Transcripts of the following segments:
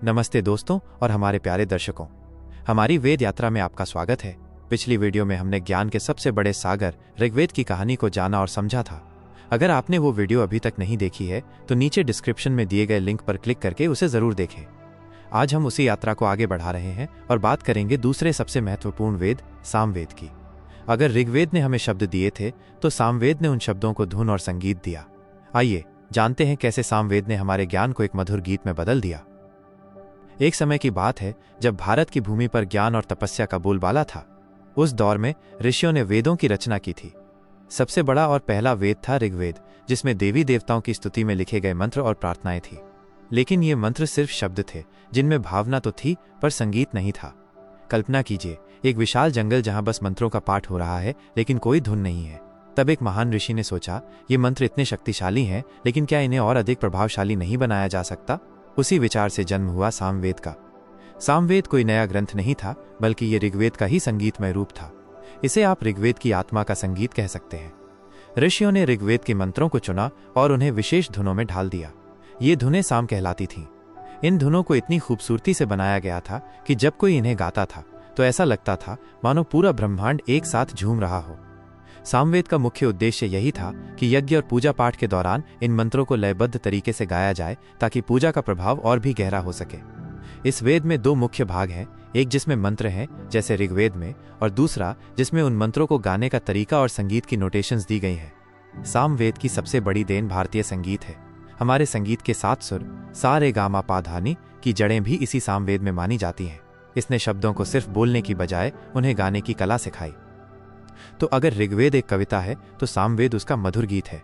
नमस्ते दोस्तों और हमारे प्यारे दर्शकों, हमारी वेद यात्रा में आपका स्वागत है। पिछली वीडियो में हमने ज्ञान के सबसे बड़े सागर ऋग्वेद की कहानी को जाना और समझा था। अगर आपने वो वीडियो अभी तक नहीं देखी है तो नीचे डिस्क्रिप्शन में दिए गए लिंक पर क्लिक करके उसे जरूर देखें। आज हम उसी यात्रा को आगे बढ़ा रहे हैं और बात करेंगे दूसरे सबसे महत्वपूर्ण वेद सामवेद की। अगर ऋग्वेद ने हमें शब्द दिए थे तो सामवेद ने उन शब्दों को धुन और संगीत दिया। आइए जानते हैं कैसे सामवेद ने हमारे ज्ञान को एक मधुर गीत में बदल दिया। एक समय की बात है जब भारत की भूमि पर ज्ञान और तपस्या का बोलबाला था। उस दौर में ऋषियों ने वेदों की रचना की थी। सबसे बड़ा और पहला वेद था ऋग्वेद, जिसमें देवी देवताओं की स्तुति में लिखे गए मंत्र और प्रार्थनाएं थी। लेकिन ये मंत्र सिर्फ शब्द थे जिनमें भावना तो थी पर संगीत नहीं था। कल्पना कीजिए एक विशाल जंगल जहां बस मंत्रों का पाठ हो रहा है लेकिन कोई धुन नहीं है। तब एक महान ऋषि ने सोचा, ये मंत्र इतने शक्तिशाली हैं लेकिन क्या इन्हें और अधिक प्रभावशाली नहीं बनाया जा सकता। उसी विचार से जन्म हुआ सामवेद का। सामवेद कोई नया ग्रंथ नहीं था बल्कि ये ऋग्वेद का ही संगीतमय रूप था। इसे आप ऋग्वेद की आत्मा का संगीत कह सकते हैं। ऋषियों ने ऋग्वेद के मंत्रों को चुना और उन्हें विशेष धुनों में ढाल दिया। ये धुनें साम कहलाती थीं। इन धुनों को इतनी खूबसूरती से बनाया गया था कि जब कोई इन्हें गाता था तो ऐसा लगता था मानो पूरा ब्रह्मांड एक साथ झूम रहा हो। सामवेद का मुख्य उद्देश्य यही था कि यज्ञ और पूजा पाठ के दौरान इन मंत्रों को लयबद्ध तरीके से गाया जाए ताकि पूजा का प्रभाव और भी गहरा हो सके। इस वेद में दो मुख्य भाग हैं, एक जिसमें मंत्र हैं जैसे ऋग्वेद में, और दूसरा जिसमें उन मंत्रों को गाने का तरीका और संगीत की नोटेशंस दी गई हैं। सामवेद की सबसे बड़ी देन भारतीय संगीत है। हमारे संगीत के 7 सुर सा रे गा मा पा धा नी की जड़ें भी इसी सामवेद में मानी जाती हैं। इसने शब्दों को सिर्फ बोलने की बजाय उन्हें गाने की कला सिखाई। तो अगर ऋग्वेद एक कविता है तो सामवेद उसका मधुर गीत है।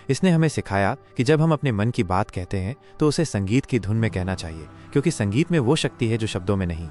इसने हमें सिखाया कि जब हम अपने मन की बात कहते हैं तो उसे संगीत की धुन में कहना चाहिए, क्योंकि संगीत में वो शक्ति है जो शब्दों में नहीं।